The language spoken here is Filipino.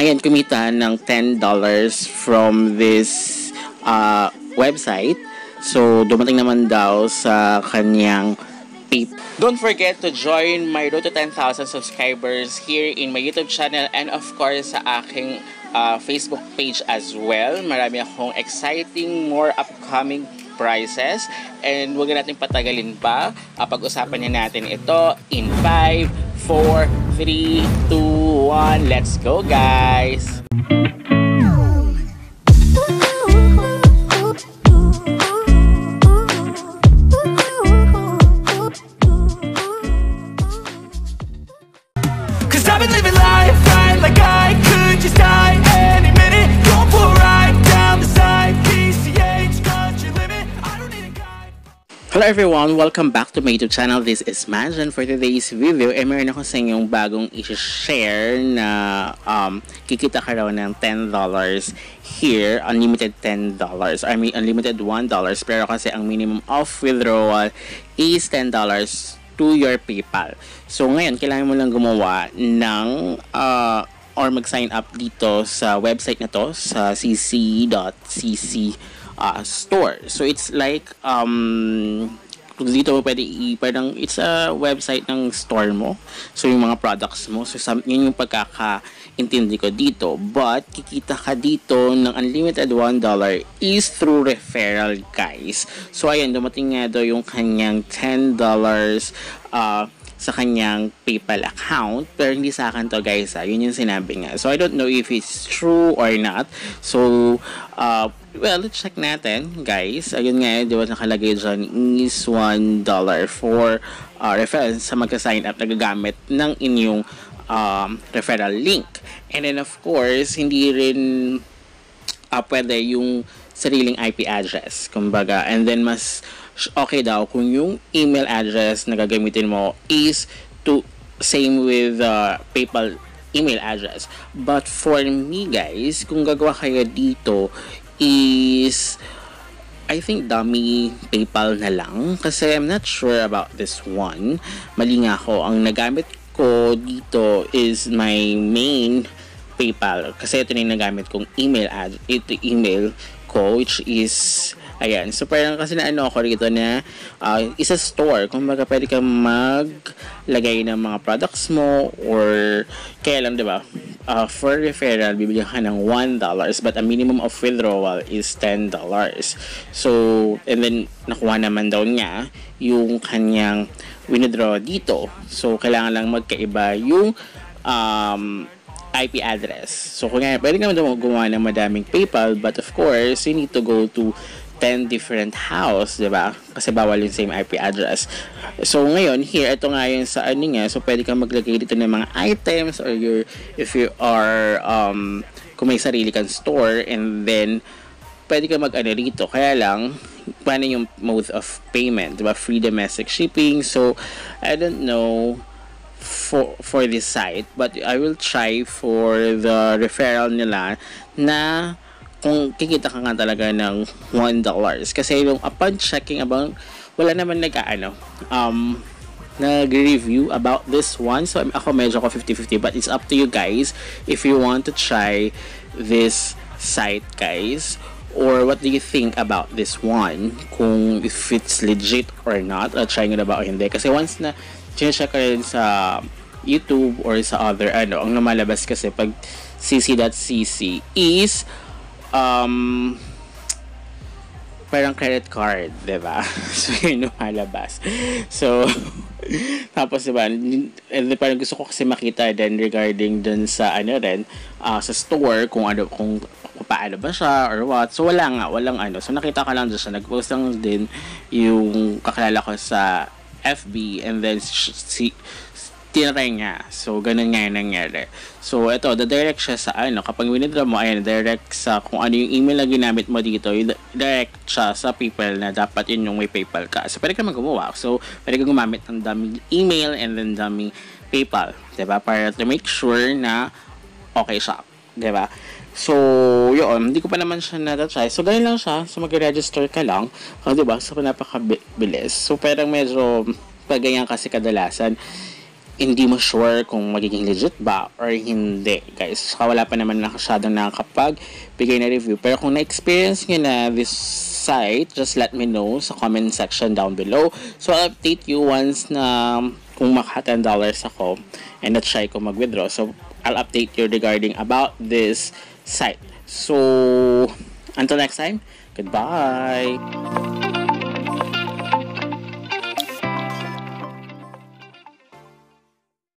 ayan, kumita ng $10 from this website. So, dumating naman daw sa kanyang PayPal. Don't forget to join my road to 10,000 subscribers here in my YouTube channel and of course sa aking Facebook page as well. Marami akong exciting, more upcoming prizes. And huwag natin patagalin pa. Pag-usapan na natin ito in 5, 4, 3, 2, 1. Let's go, guys! Hello everyone! Welcome back to my YouTube channel. This is Maj, and for today's video, meron ako sa inyong bagong i-share na kikita ka raw ng $10 here, unlimited $10. I mean, unlimited $1, pero kasi ang minimum of withdrawal is $10 to your PayPal. So ngayon, kailangan mo lang gumawa ng or mag-sign up dito sa website na to, sa cc.cc store. So it's like dito mo pwede parang it's a website ng store mo. So yung mga products mo. So yun yung pagkakaintindi ko dito. But kikita ka dito ng unlimited $1 is through referral, guys. So ayan, dumating nga daw yung kanyang $10 sa kanyang PayPal account, pero hindi sa akin to, guys. Yun yung sinabi nga. So I don't know if it's true or not. So well, let's check natin, guys. Ayun nga, di ba nakalagay dyan is $1 for referral sa magka-sign up na gagamit ng inyong referral link. And then of course, hindi rin pwede yung sariling IP address, kumbaga. And then mas okay daw kung yung email address na gagamitin mo is to same with PayPal email address. But for me, guys, kung gagawa kayo dito is I think dummy PayPal na lang kasi I'm not sure about this one. Mali nga ako. Ang nagamit ko dito is my main PayPal kasi ito na yung nagamit kong email ko, which is ayan. So parang kasi naano ako rito na isa store. Kung baga pwede kang maglagay ng mga products mo or kaya lang, diba? For referral, bibigyan ka ng $1 but a minimum of withdrawal is $10. So, and then nakuha naman daw niya yung kanyang withdraw dito. So, kailangan lang magkaiba yung IP address. So, kung nga, pwede naman daw gumawa ng madaming PayPal but of course, you need to go to 10 different house, diba? Kasi bawal yung same IP address. So, ngayon, here, ito nga yung sa ano nga. So, pwede kang maglagay dito ng mga items or if you are, kung may sarili kang store and then, pwede kang mag-ano rito. Kaya lang, paano yung mode of payment, diba? Free domestic shipping. So, I don't know for this site, but I will try for the referral nila na kung kikita ka nga talaga ng $1. Kasi yung upon checking about, wala naman nag-review about this one. So ako medyo ako 50-50, but it's up to you guys if you want to try this site, guys. Or what do you think about this one? Kung if it's legit or not, try nyo na ba o hindi. Kasi once na check ka rin sa YouTube or sa other ang lumalabas kasi pag cc.cc is parang credit card, diba? So, yun lumalabas. So, tapos, diba, parang gusto ko kasi makita din regarding dun sa, sa store, kung paano ba siya, or what. So, walang So, nakita ka lang dyan siya. Nag-post lang din yung kakilala ko sa FB, and then, tinry niya. So, ganun nga yung nangyari. So, ito, direct siya sa kapag winidraw mo, direct sa kung ano yung email na ginamit mo dito, direct siya sa PayPal na dapat yun yung may PayPal ka. So, pwede ka gumawa. So, pwede ka gumamit ng dummy email and then dummy PayPal. Diba? Para to make sure na okay siya. Diba? So, yun. Hindi ko pa naman siya na-try. So, ganun lang siya. So, mag-register ka lang. Diba? So, napakabilis. So, parang medyo pag ganyan kasi kadalasan, hindi mo sure kung magiging legit ba or hindi, guys. Saka wala pa naman masyadong nakakapag-bigay na review. Pero kung na-experience nyo na this site, just let me know sa comment section down below. So, I'll update you once na kung maka $10 ako and na-try ko mag-withdraw. So, I'll update you regarding about this site. So, until next time, goodbye!